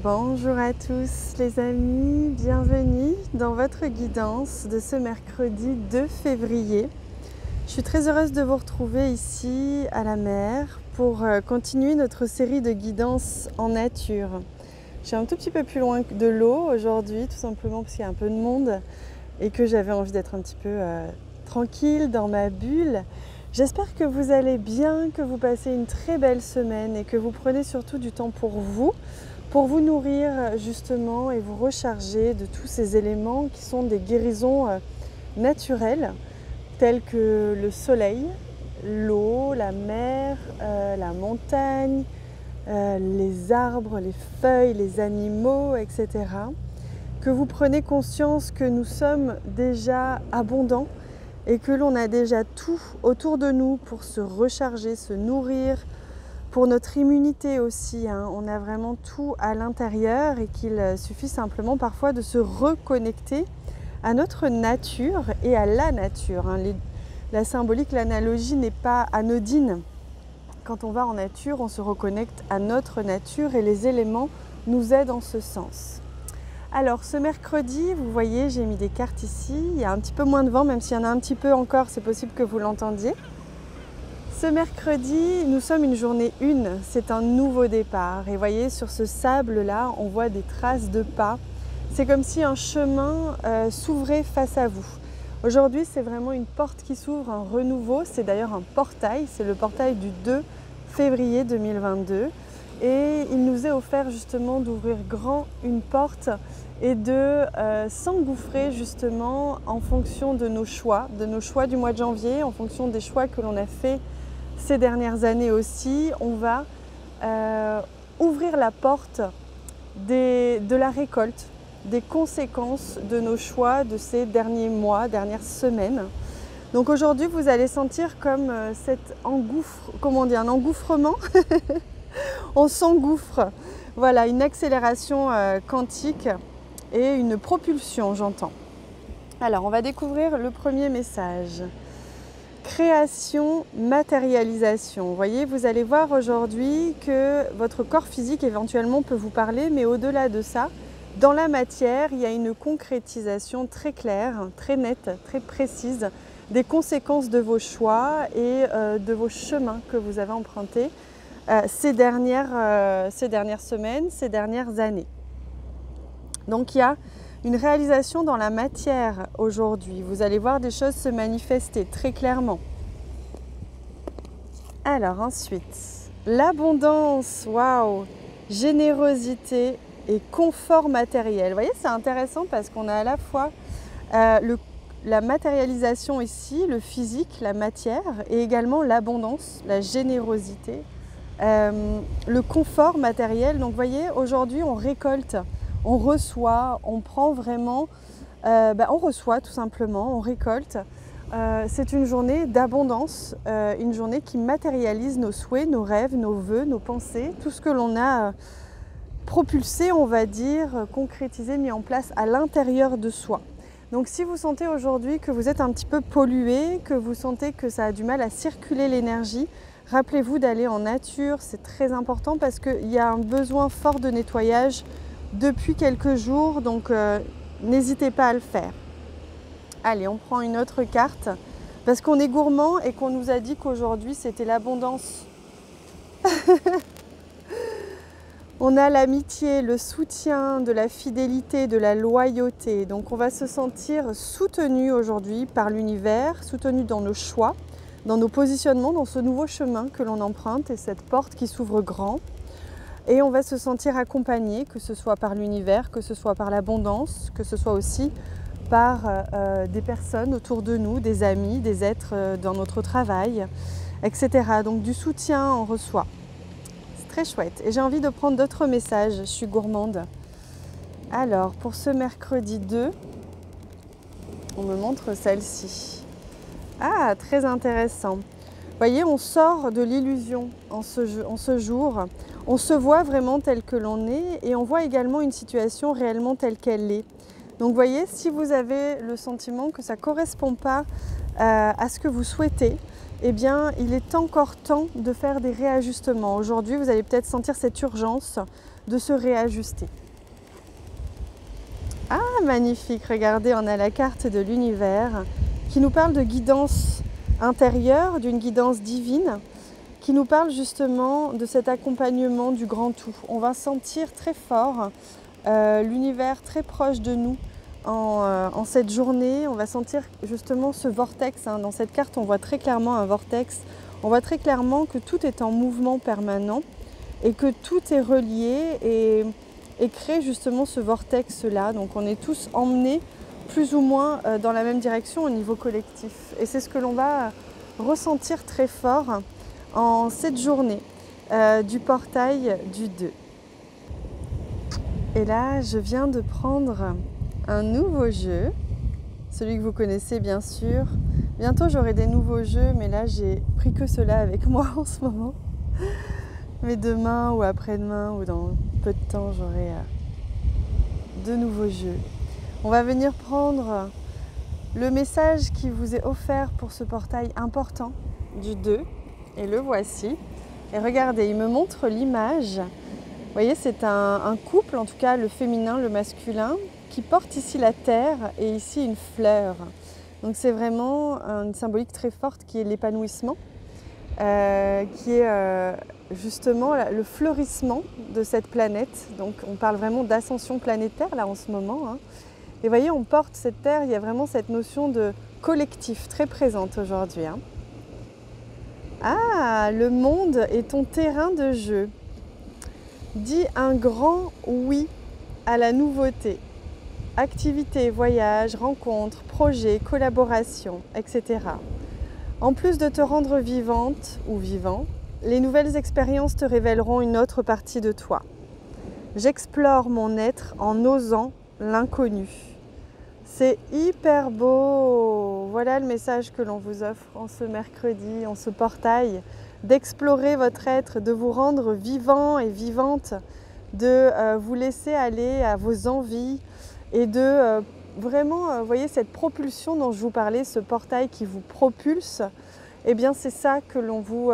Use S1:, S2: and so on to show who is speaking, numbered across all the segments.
S1: Bonjour à tous les amis, bienvenue dans votre guidance de ce mercredi 2 février. Je suis très heureuse de vous retrouver ici à la mer pour continuer notre série de guidance en nature. Je suis un tout petit peu plus loin de l'eau aujourd'hui, tout simplement parce qu'il y a un peu de monde et que j'avais envie d'être un petit peu tranquille dans ma bulle. J'espère que vous allez bien, que vous passez une très belle semaine et que vous prenez surtout du temps pour vous nourrir justement et vous recharger de tous ces éléments qui sont des guérisons naturelles telles que le soleil, l'eau, la mer, la montagne, les arbres, les feuilles, les animaux, etc. Que vous prenez conscience que nous sommes déjà abondants et que l'on a déjà tout autour de nous pour se recharger, se nourrir, pour notre immunité aussi, on a vraiment tout à l'intérieur et qu'il suffit simplement parfois de se reconnecter à notre nature et à la nature. La symbolique, l'analogie n'est pas anodine. Quand on va en nature, on se reconnecte à notre nature et les éléments nous aident en ce sens. Alors ce mercredi, vous voyez, j'ai mis des cartes ici. Il y a un petit peu moins de vent, même s'il y en a un petit peu encore, c'est possible que vous l'entendiez. Ce mercredi, nous sommes une journée 1, c'est un nouveau départ. Et vous voyez, sur ce sable-là, on voit des traces de pas. C'est comme si un chemin s'ouvrait face à vous. Aujourd'hui, c'est vraiment une porte qui s'ouvre, un renouveau. C'est d'ailleurs un portail, c'est le portail du 2 février 2022. Et il nous est offert justement d'ouvrir grand une porte et de s'engouffrer justement en fonction de nos choix du mois de janvier, en fonction des choix que l'on a fait ces dernières années aussi. On va ouvrir la porte de la récolte, des conséquences de nos choix de ces derniers mois, dernières semaines. Donc aujourd'hui, vous allez sentir comme un engouffrement. On s'engouffre, voilà, une accélération quantique et une propulsion, j'entends. Alors, on va découvrir le premier message. Création, matérialisation. Vous voyez, vous allez voir aujourd'hui que votre corps physique éventuellement peut vous parler, mais au-delà de ça, dans la matière, il y a une concrétisation très claire, très nette, très précise des conséquences de vos choix et de vos chemins que vous avez empruntés ces dernières semaines, ces dernières années. Donc il y a une réalisation dans la matière aujourd'hui. Vous allez voir des choses se manifester très clairement. Alors ensuite, l'abondance, waouh, générosité et confort matériel. Vous voyez, c'est intéressant parce qu'on a à la fois la matérialisation ici, le physique, la matière, et également l'abondance, la générosité, le confort matériel. Donc vous voyez, aujourd'hui on récolte, on reçoit, on prend vraiment, on reçoit tout simplement, on récolte. C'est une journée d'abondance, une journée qui matérialise nos souhaits, nos rêves, nos vœux, nos pensées, tout ce que l'on a propulsé, on va dire, concrétisé, mis en place à l'intérieur de soi. Donc si vous sentez aujourd'hui que vous êtes un petit peu pollué, que vous sentez que ça a du mal à circuler l'énergie, rappelez-vous d'aller en nature, c'est très important parce qu'il y a un besoin fort de nettoyage depuis quelques jours, donc n'hésitez pas à le faire. Allez, on prend une autre carte parce qu'on est gourmand et qu'on nous a dit qu'aujourd'hui c'était l'abondance. On a l'amitié, le soutien, de la fidélité, de la loyauté. Donc on va se sentir soutenu aujourd'hui par l'univers, soutenu dans nos choix, dans nos positionnements, dans ce nouveau chemin que l'on emprunte et cette porte qui s'ouvre grand. Et on va se sentir accompagné, que ce soit par l'univers, que ce soit par l'abondance, que ce soit aussi par des personnes autour de nous, des amis, des êtres dans notre travail, etc. Donc du soutien, on reçoit. Très chouette. Et j'ai envie de prendre d'autres messages, je suis gourmande. Alors, pour ce mercredi 2, on me montre celle-ci. Ah, très intéressant. Vous voyez, on sort de l'illusion en ce jour. On se voit vraiment tel que l'on est et on voit également une situation réellement telle qu'elle est. Donc, vous voyez, si vous avez le sentiment que ça ne correspond pas à ce que vous souhaitez, eh bien, il est encore temps de faire des réajustements. Aujourd'hui, vous allez peut-être sentir cette urgence de se réajuster. Ah, magnifique, regardez, on a la carte de l'univers qui nous parle de guidance intérieure, d'une guidance divine, qui nous parle justement de cet accompagnement du grand tout. On va sentir très fort l'univers très proche de nous en cette journée. On va sentir justement ce vortex. Dans cette carte, on voit très clairement un vortex. On voit très clairement que tout est en mouvement permanent et que tout est relié et crée justement ce vortex-là. Donc on est tous emmenés plus ou moins dans la même direction au niveau collectif. Et c'est ce que l'on va ressentir très fort en cette journée du portail du 2. Et là, je viens de prendre un nouveau jeu, celui que vous connaissez bien sûr. Bientôt j'aurai des nouveaux jeux, mais là j'ai pris que cela avec moi en ce moment. Mais demain ou après-demain ou dans peu de temps, j'aurai de nouveaux jeux. On va venir prendre le message qui vous est offert pour ce portail important du 2. Et le voici. Et regardez, il me montre l'image. Vous voyez, c'est un couple, en tout cas le féminin, le masculin, qui porte ici la terre et ici une fleur. Donc c'est vraiment une symbolique très forte qui est l'épanouissement, qui est justement le fleurissement de cette planète. Donc on parle vraiment d'ascension planétaire là en ce moment. Et vous voyez, on porte cette terre, il y a vraiment cette notion de collectif très présente aujourd'hui. Ah, le monde est ton terrain de jeu. Dis un grand oui à la nouveauté. Activités, voyages, rencontres, projets, collaborations, etc. En plus de te rendre vivante ou vivant, les nouvelles expériences te révéleront une autre partie de toi. J'explore mon être en osant l'inconnu. C'est hyper beau. Voilà le message que l'on vous offre en ce mercredi, en ce portail, d'explorer votre être, de vous rendre vivant et vivante, de vous laisser aller à vos envies et de vraiment, vous voyez, cette propulsion dont je vous parlais, ce portail qui vous propulse, eh bien c'est ça que l'on vous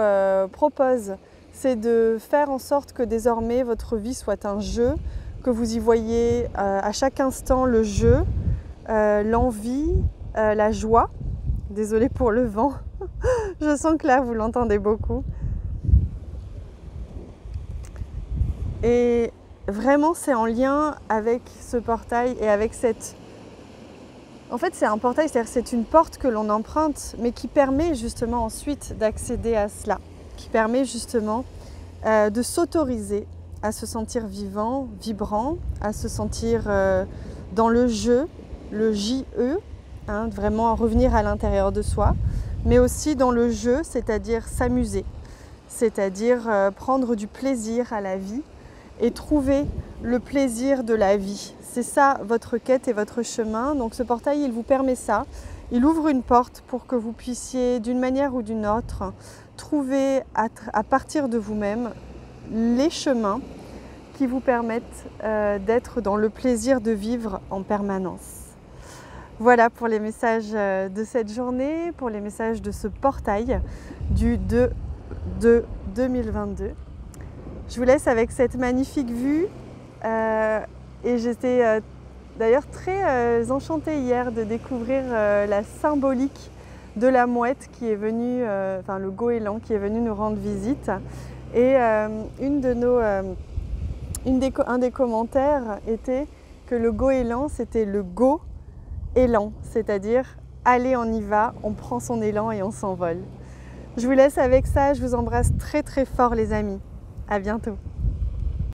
S1: propose. C'est de faire en sorte que désormais votre vie soit un jeu, que vous y voyez à chaque instant le jeu, l'envie, la joie. Désolée pour le vent, je sens que là vous l'entendez beaucoup. Et vraiment c'est en lien avec ce portail et avec cette... En fait c'est un portail, c'est-à-dire c'est une porte que l'on emprunte, mais qui permet justement ensuite d'accéder à cela, qui permet justement de s'autoriser à se sentir vivant, vibrant, à se sentir dans le jeu, le JE, vraiment revenir à l'intérieur de soi, mais aussi dans le jeu, c'est-à-dire s'amuser, c'est-à-dire prendre du plaisir à la vie et trouver le plaisir de la vie. C'est ça votre quête et votre chemin. Donc ce portail, il vous permet ça. Il ouvre une porte pour que vous puissiez, d'une manière ou d'une autre, trouver à partir de vous-même les chemins qui vous permettent d'être dans le plaisir de vivre en permanence. Voilà pour les messages de cette journée, pour les messages de ce portail du 2/2022. Je vous laisse avec cette magnifique vue et j'étais d'ailleurs très enchantée hier de découvrir la symbolique de la mouette qui est venue, le goéland qui est venu nous rendre visite. Et un des commentaires était que le goéland c'était le go-élan, c'est-à-dire allez on y va, on prend son élan et on s'envole. Je vous laisse avec ça, je vous embrasse très très fort les amis. À bientôt.